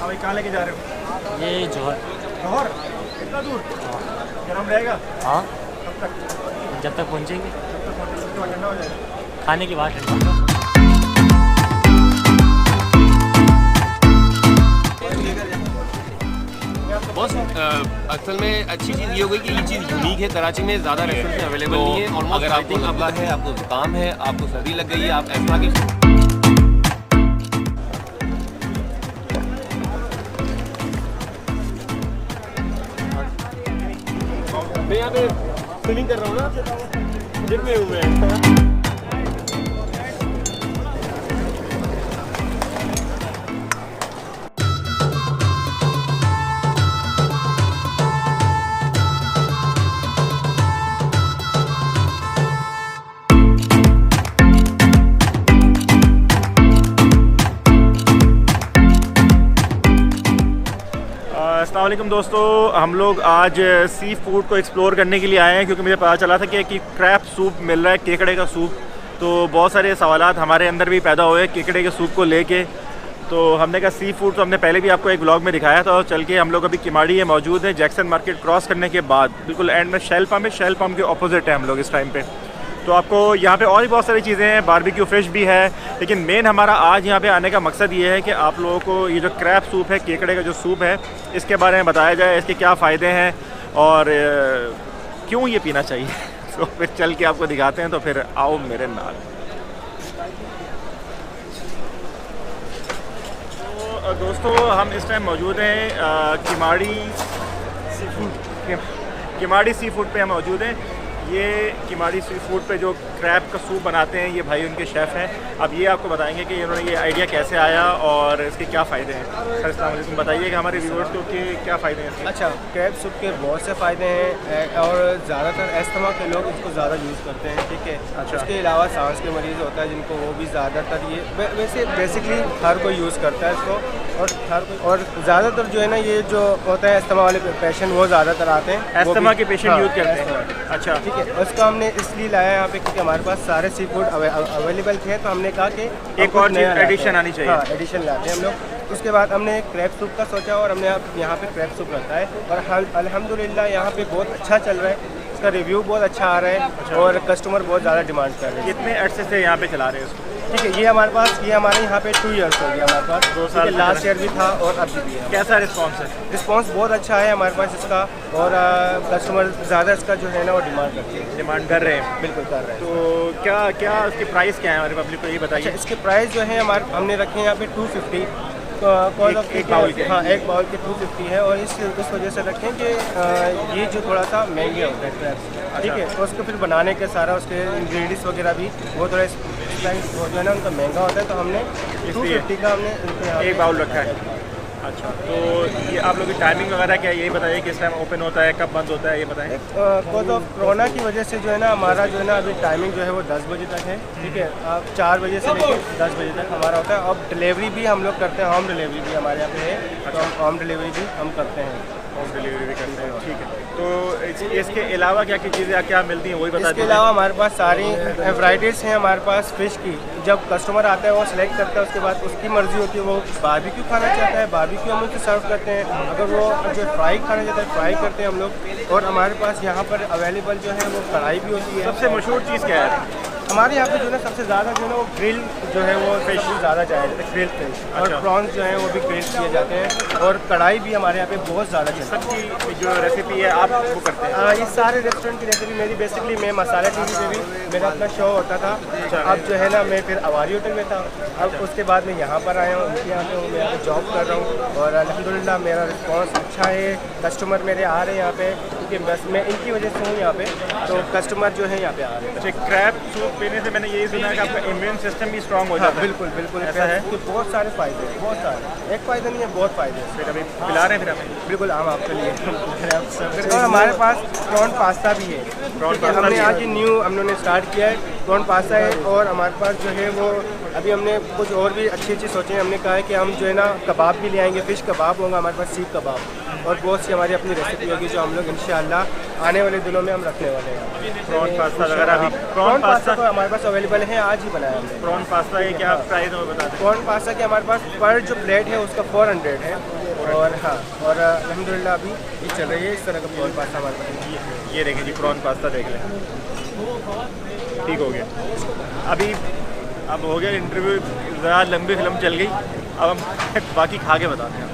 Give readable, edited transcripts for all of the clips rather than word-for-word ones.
अभी कहाँ लेके जा रहे हो? ये जौहर। जौहर? कितना दूर? गर्म रहेगा? हाँ, कब तक? जब तक पहुँचेंगे। जब तक पहुँचे उसके बाद ठंडा हो जाएगा। खाने के बाद ठंडा होगा। बॉस असल में अच्छी चीज़ ये हो गई कि ये चीज़ यूनिक है। कराची में ज़्यादा रेस्टोरेंट में अवेलेबल नहीं है। और अगर आपको नबला है, आपको जुकाम है, आपको सर्दी लग गई है, आप एस्मा की मैं यहाँ पे स्विमिंग कर रहा हूँ ना, जिम में हूँ मैं। अस्सलाम वालेकुम दोस्तों, हम लोग आज सी फूड को एक्सप्लोर करने के लिए आए हैं क्योंकि मुझे पता चला था कि क्रैब सूप मिल रहा है, केकड़े का सूप। तो बहुत सारे सवालात हमारे अंदर भी पैदा हुए केकड़े के सूप को लेके। तो हमने कहा सी फूड तो हमने पहले भी आपको एक व्लॉग में दिखाया था। और चल के हम लोग अभी किमाड़ी में मौजूद हैं, जैक्सन मार्केट क्रॉस करने के बाद बिल्कुल एंड में शेल पम्प है। शेल पम्प के ऑपोजिट है हम लोग इस टाइम पे। तो आपको यहाँ पे और भी बहुत सारी चीज़ें हैं, बारबेक्यू फिश भी है। लेकिन मेन हमारा आज यहाँ पे आने का मकसद ये है कि आप लोगों को ये जो क्रैब सूप है, केकड़े का जो सूप है, इसके बारे में बताया जाए, इसके क्या फ़ायदे हैं और क्यों ये पीना चाहिए। तो फिर चल के आपको दिखाते हैं। तो फिर आओ मेरे नाल। तो दोस्तों हम इस टाइम मौजूद हैं किमाड़ी सी फूड पे हम मौजूद हैं। ये किमाड़ी सी फूड पे जो क्रैब का सूप बनाते हैं, ये भाई उनके शेफ़ हैं। अब ये आपको बताएंगे कि इन्होंने ये आइडिया कैसे आया और इसके क्या फ़ायदे हैं। सर अस्सलाम वालेकुम, बताइए कि हमारे व्यूअर्स को कि क्या फ़ायदे हैं इसके। अच्छा, क्रैब सूप के बहुत से फ़ायदे हैं और ज़्यादातर अस्थमा के लोग इसको ज़्यादा यूज़ करते हैं, ठीक है। अच्छा। उसके अलावा सांस के मरीज़ होता है जिनको, वो भी ज़्यादातर ये वैसे बेसिकली हर कोई यूज़ करता है इसको। और ज़्यादातर जो है ना, ये जो होता है अस्थमा वाले पेशेंट, वो ज़्यादातर आते हैं। अस्थमा के पेशेंट हाँ, यूज़ करते हैं। अच्छा, ठीक है। उसको हमने इसलिए लाया यहाँ पे क्योंकि हमारे पास सारे सी फूड अवेलेबल थे। तो हमने कहा कि एक और चीज़ एडिशन आनी चाहिए। हाँ, एडिशन लाते हैं हम लोग। उसके बाद हमने क्रैब सूप का सोचा और हमने यहाँ पे क्रैब सूप रखा है। और अल्हम्दुलिल्लाह यहाँ पे बहुत अच्छा चल रहा है, इसका रिव्यू बहुत अच्छा आ रहा है। अच्छा। और कस्टमर बहुत ज़्यादा डिमांड कर रहे हैं। कितने अर्से से यहाँ पे चला रहे हैं इसको? ठीक है, ये हमारे यहाँ पे 2 ईयर्स हो गया हमारे पास। 2 साल लास्ट ईयर भी था और अभी भी है। कैसा रिस्पॉन्स है? रिस्पॉन्स बहुत अच्छा है हमारे पास इसका। और कस्टमर ज़्यादा इसका जो है ना वो डिमांड करते हैं, डिमांड कर रहे हैं। बिल्कुल कर रहे हैं। तो क्या इसके प्राइस क्या है हमारे पब्लिक को ये बताइए। अच्छा, इसके प्राइस जो है हमने रखे हैं यहाँ पे 250 एक बाउल के। हाँ, एक बाउल के 250 है। और इस वजह से रखें कि ये जो थोड़ा सा महंगे होते हैं क्रैब्स, ठीक है। तो उसको फिर बनाने के सारा उसके इंग्रेडिएंट्स वगैरह भी वो थोड़ा वो जो है ना उनका महंगा होता है। तो हमने 250 का हमने उनको यहाँ एक बाउल रखा है। अच्छा, तो ये आप लोग की टाइमिंग वगैरह क्या है, यही बताइए। किस टाइम ओपन होता है, कब बंद होता है, ये बताएं। बिकॉज ऑफ कोरोना की वजह से जो है ना हमारा जो है ना अभी टाइमिंग जो है वो 10 बजे तक है, ठीक है। आप 4 बजे से लेकर 10 बजे तक हमारा होता है। अब डिलीवरी भी हम लोग करते हैं, होम डिलीवरी भी हमारे यहाँ पे है। तो हम होम डिलीवरी भी हम करते हैं। होम डिलीवरी भी करते हैं, ठीक है। तो इसके अलावा क्या क्या चीज़ें क्या मिलती हैं वही बता इसके अलावा हमारे पास सारी वैराइटीज़ हैं हमारे पास फ़िश की। जब कस्टमर आता है वो सिलेक्ट करता है, उसके बाद उसकी मर्ज़ी होती है वो बारबेक्यू खाना चाहता है, बारबेक्यू हम उसे सर्व करते हैं। अगर वो जो फ्राई खाना चाहता है, फ्राई करते हैं हम लोग। और हमारे पास यहाँ पर अवेलेबल जो है वो कढ़ाई भी होती है। सबसे मशहूर चीज़ क्या है हमारे यहाँ पे जो है ना सबसे ज़्यादा जो है ना वो ग्रिल जो है वो फिश ज़्यादा जाए, ग्रिल फिश। और प्रॉन्स जो है वो भी ग्रिल किए जाते हैं। और कढ़ाई भी हमारे यहाँ पे बहुत ज़्यादा चलती है। सबकी जो रेसिपी है आप वो करते हैं? ये सारे रेस्टोरेंट की रेसिपी मेरी बेसिकली, मैं मसाला टीवी पे भी मेरा अपना शो होता था। अब जो है ना मैं फिर अवारी होटल में था। अब उसके बाद मैं यहाँ पर आया हूँ, उनके यहाँ पे हूँ, मैं यहाँ पे जॉब कर रहा हूँ। और अल्हम्दुलिल्लाह मेरा रिस्पॉन्स अच्छा है। कस्टमर मेरे आ रहे हैं यहाँ पे क्योंकि बस मैं इनकी वजह से हूँ यहाँ पे। तो कस्टमर जो है यहाँ पे आ रहे हैं। अच्छा, क्रैब सूप पीने से मैंने यही सुना है कि आपका इम्यून सिस्टम भी स्ट्रांग हो जाता है। बिल्कुल बिल्कुल ऐसा है? तो बहुत सारे फ़ायदे हैं, बहुत सारे। एक फ़ायदा नहीं है, बहुत फ़ायदे हैं। फिर अभी पिला रहे हैं फिर हमें? बिल्कुल, हम आपके लिए। और हमारे पास प्रॉन पास्ता भी है। हमने आज ही न्यू हम लोगों ने स्टार्ट किया है, प्रॉन पास्ता है। और हमारे पास जो है वो अभी हमने कुछ और भी अच्छी सोचे हैं। हमने कहा है कि हम जो है ना कबाब भी ले आएंगे, फ़िश कबाब होगा हमारे पास, सीख कबाब। और बहुत सी हमारी अपनी रेसिपी होगी जो हम लोग इंशाल्लाह आने वाले दिनों में हम रखने वाले हैं। प्रॉन पास्ता वगैरह भी, प्रॉन पास्ता तो हमारे पास अवेलेबल है, आज ही बनाया हमने। प्रॉन पास्ता ये क्या प्राइस है बता दें? प्रॉन पास्ता के हमारे पास पर जो प्लेट है उसका 400 है, और हाँ, और अल्हम्दुलिल्लाह अभी ये चल रही है इस तरह का प्रॉन पास्ता हमारे पास। ये देखें जी, प्रॉन पास्ता देख लें, ठीक हो गया। अभी अब हो गया इंटरव्यू, ज़्यादा लंबी फिल्म चल गई, अब हम बाकी खा के बताते हैं।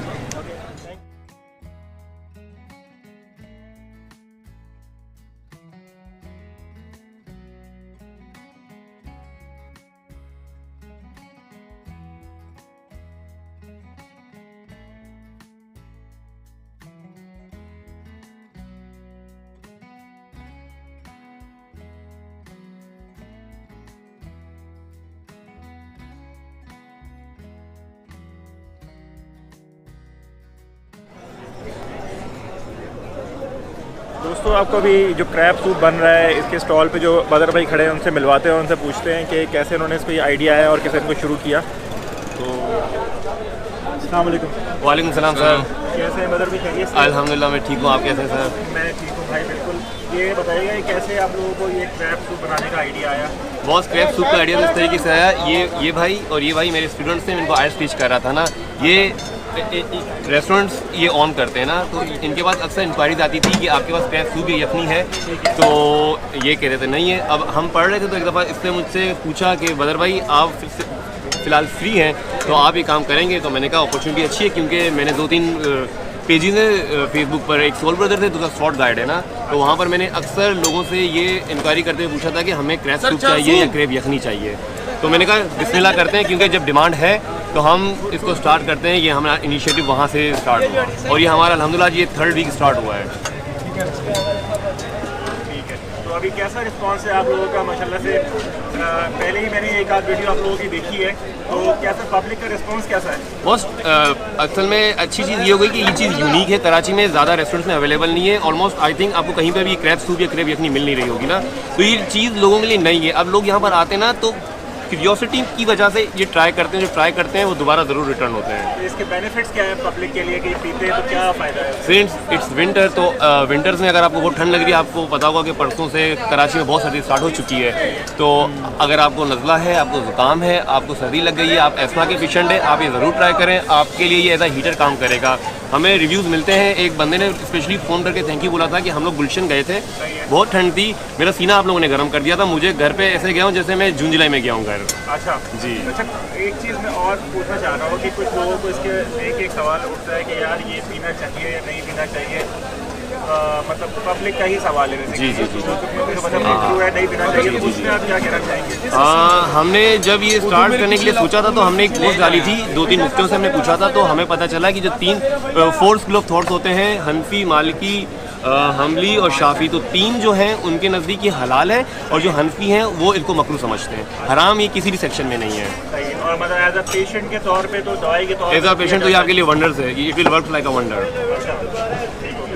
दोस्तों आपको अभी जो क्रैब सूप बन रहा है इसके स्टॉल पे जो बदर भाई खड़े हैं उनसे मिलवाते हैं, उनसे पूछते हैं कि कैसे उन्होंने इसको ये आइडिया है और कैसे इनको शुरू किया। तो अस्सलाम वालेकुम। वालेकुम सलाम सर, कैसे हैं बदर भाई? खैरियत से? अल्हम्दुलिल्लाह मैं ठीक हूँ, आप कैसे हैं सर? मैं ठीक हूँ भाई, बिल्कुल। ये बताइएगा कि कैसे आप लोगों को ये क्रैब सूप बनाने का आइडिया आया? बॉस क्रैब सूप का आइडिया इस तरीके से आया, ये भाई और ये भाई मेरे स्टूडेंट्स थे, इनको आइस टीच कर रहा था ना, ये रेस्टोरेंट्स ये ऑन करते हैं ना, तो इनके पास अक्सर इंक्वायरीज आती थी कि आपके पास क्रैब सूप या यखनी है, तो ये कह रहे थे नहीं है। अब हम पढ़ रहे थे तो एक दफ़ा इसने मुझसे पूछा कि बदर भाई आप फ़िलहाल फ्री हैं तो आप ये काम करेंगे? तो मैंने कहा अपॉर्चुनिटी अच्छी है, क्योंकि मैंने 2-3 पेजेस हैं फेसबुक पर, एक सोल ब्रदर थे, दूसरा स्पॉट गाइड है ना, तो वहाँ पर मैंने अक्सर लोगों से ये इंक्वायरी करते हुए पूछा था कि हमें क्रैब सूप चाहिए या क्रैब यखनी चाहिए। तो मैंने कहा बिस्मिल्लाह करते हैं, क्योंकि जब डिमांड है तो हम इसको स्टार्ट करते हैं। ये हमारा इनिशिएटिव वहाँ से स्टार्ट हुआ और ये हमारा अल्हम्दुलिल्लाह ये 3rd वीक स्टार्ट हुआ है। ठीक है, तो अभी कैसा रिस्पांस है आप लोगों का? माशाल्लाह से पहले ही मैंने एक आध वीडियो आप लोगों की देखी है, तो कैसा पब्लिक का रिस्पांस कैसा है? बस असल में अच्छी चीज़ ये हो गई कि ये चीज़ यूनिक है, कराची में ज़्यादा रेस्टोरेंट्स में अवेलेबल नहीं है। ऑलमोस्ट आई थिंक आपको कहीं पर भी क्रैब सूप या क्रैब यखनी मिल नहीं रही होगी ना, तो ये चीज़ लोगों के लिए नई है। अब लोग यहाँ पर आते हैं ना तो क्यूरियोसिटी की वजह से ये ट्राई करते हैं, जो ट्राई करते हैं वो दोबारा ज़रूर रिटर्न होते हैं। तो इसके बेनिफिट्स क्या है पब्लिक के लिए कि पीते हैं तो क्या फ़ायदा है? फ्रेंड्स इट्स विंटर, तो विंटर्स में अगर आपको बहुत ठंड लग रही है, आपको पता होगा कि परसों से कराची में बहुत सर्दी स्टार्ट हो चुकी है, तो अगर आपको नज़ला है, आपको ज़ुकाम है, आपको सर्दी लग गई है, आप एस्मा के पेशेंट हैं, आप ये ज़रूर ट्राई करें, आपके लिए ये एज अ हीटर काम करेगा। हमें रिव्यूज़ मिलते हैं, एक बंदे ने स्पेशली फ़ोन करके थैंक यू बोला था कि हम लोग गुलशन गए थे, बहुत ठंड थी, मेरा सीना आप लोगों ने गर्म कर दिया था, मुझे घर पे ऐसे गया हूँ जैसे मैं जून जुलाई में गया हूँ घर। अच्छा जी। अच्छा, एक चीज़ मैं और पूछना चाह रहा हूँ कि कुछ लोगों को इसके एक सवाल उठता है कि यार ये पीना चाहिए या नहीं पीना चाहिए, मतलब पब्लिक का ही सवाल है। जी जी जी, मतलब है नहीं पीना चाहिए, तो उसमें आप क्या कहना चाहेंगे? हमने जब ये स्टार्ट करने के लिए सोचा था तो हमने एक पोस्ट डाली थी, 2-3 मुफ्तियों से हमने पूछा था, तो हमें पता चला कि जो 3 4 स्कूल ऑफ थॉट्स होते हैं, हनफी, मालिकी, हमली और शाफी, तो 3 जो हैं उनके नज़दीक ये हलाल है, और जो हनफी हैं वो इनको मकरूह समझते हैं, हराम ये किसी भी सेक्शन में नहीं है। और मतलब एज अ पेशेंट के तौर पे तो दवाई के तौर एज अ पेशेंट तो ये आपके लिए वंडर्स है, it will work like a wonder.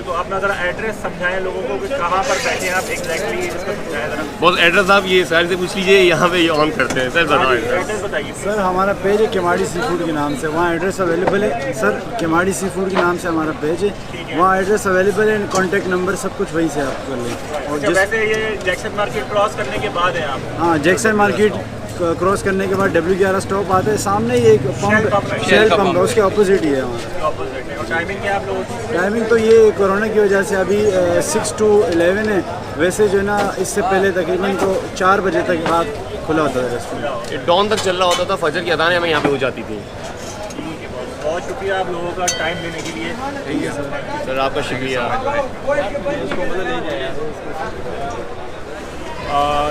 तो आप ज़रा एड्रेस समझाएं लोगों को कि कहाँ पर बैठे हैं आप एग्जैक्टली, इसको समझाएं ज़रा। बहुत एड्रेस आप ये सर से पूछ लीजिए, यहाँ पे ये ऑन करते हैं। सर बताओ एड्रेस बताइए। सर हमारा पेज है केमाड़ी सी फूड के नाम से, वहाँ एड्रेस अवेलेबल है। सर केमाड़ी सी फूड के नाम से हमारा पेज है, वहाँ एड्रेस अवेलेबल है, कॉन्टैक्ट नंबर सब कुछ वहीं से आप कर लें। और वैसे ये जैक्सन मार्केट क्रॉस करने के बाद है आप? हाँ, जैक्सन मार्केट क्रॉस करने के बाद W11 स्टॉप आता है, सामने ही एक पंप शेल पंप है, उसके ऑपोजिट ही है हमारा। और टाइमिंग क्या आप लोगों की? टाइमिंग तो ये कोरोना की वजह से अभी 6 to 11 है, वैसे जो है ना इससे पहले तकरीबन तो 4 बजे तक रात खुला होता था रेस्टोरेंट, डॉन तक चल रहा होता था, फजर की अदानें हमें यहाँ पे हो जाती थी। बहुत शुक्रिया आप लोगों का टाइम देने के लिए। ठीक है सर, आपका शुक्रिया।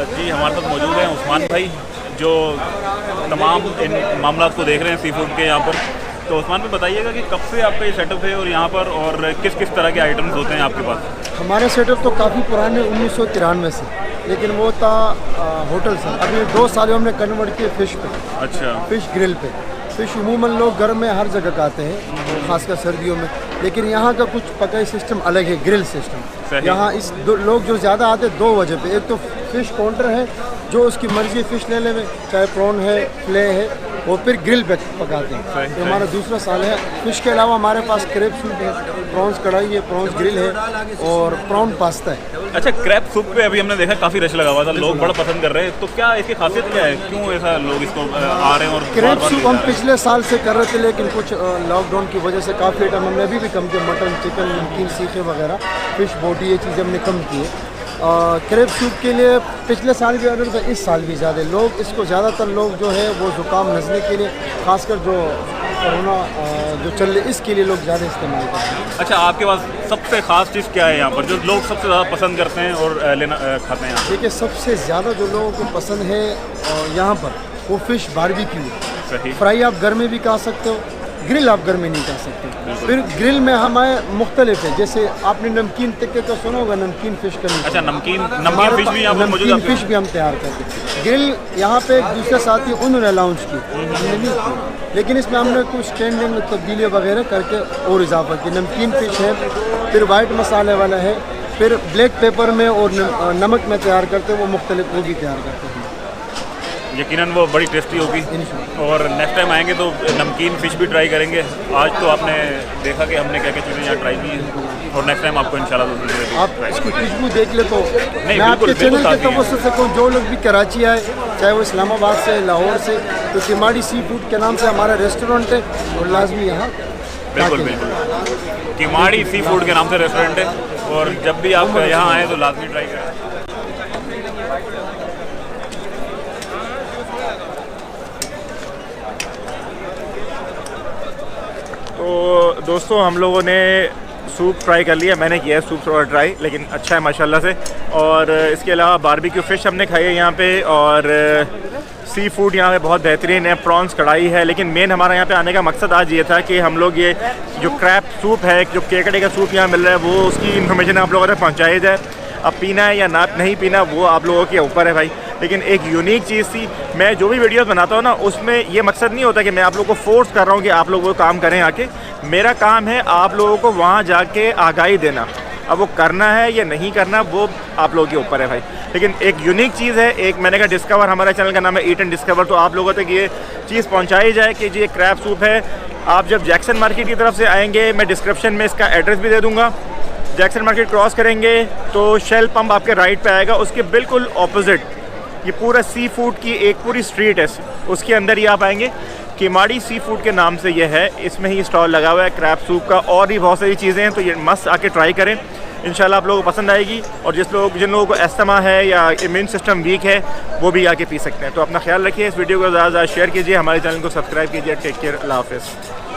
जी हमारे साथ मौजूद हैं उस्मान भाई, जो तमाम इन मामला को देख रहे हैं सी फूड के यहाँ पर। तो उस्मान भाई बताइएगा कि कब से आपका ये सेटअप है और यहाँ पर और किस किस तरह के आइटम्स होते हैं आपके पास? हमारा सेटअप तो काफ़ी पुराने 1993 से, लेकिन वो था होटल से। अभी 2 साल हमने कन्वर्ट किए फ़िश पे। अच्छा। फ़िश ग्रिल पे। फ़िश उमूमन लोग घर में हर जगह खाते हैं, खासकर सर्दियों में, लेकिन यहाँ का कुछ पकाई सिस्टम अलग है, ग्रिल सिस्टम। यहाँ लोग जो ज़्यादा आते हैं 2 वजह पे। एक तो फ़िश काउंटर है, जो उसकी मर्ज़ी फ़िश ले ले, चाहे प्रॉन है, फिले है, और फिर ग्रिल पे पकाते हैं। तो हमारा दूसरा साल है। फिश के अलावा हमारे पास क्रैब सूप है, प्रॉन्स कढ़ाई है, प्रॉन्स ग्रिल है और प्रॉन पास्ता है। अच्छा, क्रैब सूप पे अभी हमने देखा काफ़ी रश लगा हुआ था, लोग बड़ा पसंद कर रहे हैं, तो क्या इसकी खासियत क्या है, क्यों ऐसा लोग इसको आ रहे हैं? और क्रैब सूप हम पिछले साल से कर रहे थे, लेकिन कुछ लॉकडाउन की वजह से काफ़ी आइटम हमने अभी भी कम किए, मटन, चिकन, नमकीन, सीखे वगैरह, फिश बोटी, ये चीज़ें हमने कम की है। क्रैब सूप के लिए पिछले साल भी ऑर्डर था, इस साल भी ज़्यादा लोग इसको, ज़्यादातर लोग जो है वो ज़ुकाम नज़ले के लिए, खासकर जो कोरोना जो चल रही इसके लिए लोग ज़्यादा इस्तेमाल करते हैं। अच्छा, आपके पास सबसे ख़ास चीज़ क्या है यहाँ पर जो लोग सबसे ज़्यादा पसंद करते हैं और लेना खाते हैं? देखिए, सबसे ज़्यादा जो लोगों को पसंद है यहाँ पर वो फ़िश बारबेक्यू है। फ्राई आप घर में भी खा सकते हो, ग्रिल आप घर में नहीं खा सकते। फिर ग्रिल में हमारे मुख्तलिफ है, जैसे आपने नमकीन टिक्के का सुना होगा, नमकीन फ़िश का। अच्छा, नमकीन फिश भी यहाँ पर मौजूद है? नमकीन फ़िश भी हम तैयार करते हैं। ग्रिल यहाँ पे एक दूसरे साथी उन्होंने लॉन्च की, हमने नहीं की, लेकिन इसमें हमने कुछ स्टैंडिंग में तब्दीली वगैरह करके और इजाफा की। नमकीन फ़िश है, फिर वाइट मसाले वाला है, फिर ब्लैक पेपर में और नमक में तैयार करते हैं, वो मुख्तलिफ वो भी तैयार करते हैं। यकीनन वो बड़ी टेस्टी होगी, और नेक्स्ट टाइम आएंगे तो नमकीन फ़िश भी ट्राई करेंगे। आज तो आपने देखा कि हमने क्या क्या चीज़ें यहाँ ट्राई की हैं, और नेक्स्ट टाइम आपको इंशाल्लाह आप इसकी खुशबू देख ले तो मैं आपके बिल्कुल चैनल के ताज़ी है। तवज्जो से कहूँ, जो लोग भी कराची आए, चाहे वो इस्लामाबाद से, लाहौर से, तो किमाड़ी सी फूड के नाम से हमारा रेस्टोरेंट है, और लाजमी यहाँ बिल्कुल बिल्कुल किमाड़ी सी फूड के नाम से रेस्टोरेंट है, और जब भी आप यहाँ आएँ तो लाजमी ट्राई करें। तो दोस्तों, हम लोगों ने सूप ट्राई कर लिया, मैंने किया है सूप थोड़ा ट्राई, लेकिन अच्छा है माशाल्लाह से। और इसके अलावा बारबेक्यू फ़िश हमने खाई है यहाँ पे, और सी फूड यहाँ पे बहुत बेहतरीन है, प्रॉन्स कढ़ाई है। लेकिन मेन हमारा यहाँ पे आने का मकसद आज ये था कि हम लोग ये जो क्रैब सूप है, जो केकड़े का सूप यहाँ मिल रहा है, वो उसकी इन्फॉर्मेशन आप लोगों तक पहुँचाई जाए। अब पीना है या ना नहीं पीना वो आप लोगों के ऊपर है भाई, लेकिन एक यूनिक चीज़ थी। मैं जो भी वीडियोस बनाता हूँ ना, उसमें ये मकसद नहीं होता कि मैं आप लोगों को फोर्स कर रहा हूँ कि आप लोग वो काम करें आके। मेरा काम है आप लोगों को वहाँ जाके आगाही देना। अब वो करना है या नहीं करना वो आप लोगों के ऊपर है भाई। लेकिन एक यूनिक चीज़ है, एक मैंने कहा डिस्कवर, हमारा चैनल का नाम है ईट एंड डिस्कवर, तो आप लोगों तक ये चीज़ पहुँचाई जाए कि जी ये क्रैब सूप है। आप जब जैक्सन मार्केट की तरफ से आएँगे, मैं डिस्क्रिप्शन में इसका एड्रेस भी दे दूँगा। जैक्सन मार्केट क्रॉस करेंगे तो शेल पंप आपके राइट पे आएगा, उसके बिल्कुल ऑपोजिट ये पूरा सी फूड की एक पूरी स्ट्रीट है, उसके अंदर ही आप आएंगे। किमाड़ी सी फूड के नाम से ये है, इसमें ही स्टॉल लगा हुआ है क्रैब सूप का, और भी बहुत सारी चीज़ें हैं, तो ये मस्त आके ट्राई करें, इंशाल्लाह आप लोगों को पसंद आएगी। और जिन लोगों को एस्थमा है या इम्यून सिस्टम वीक है वो भी आके पी सकते हैं। तो अपना ख्याल रखिए, इस वीडियो को ज़्यादा से ज़्यादा शेयर कीजिए, हमारे चैनल को सब्सक्राइब कीजिए। टेक केयर, अल्लाह हाफ़िज़।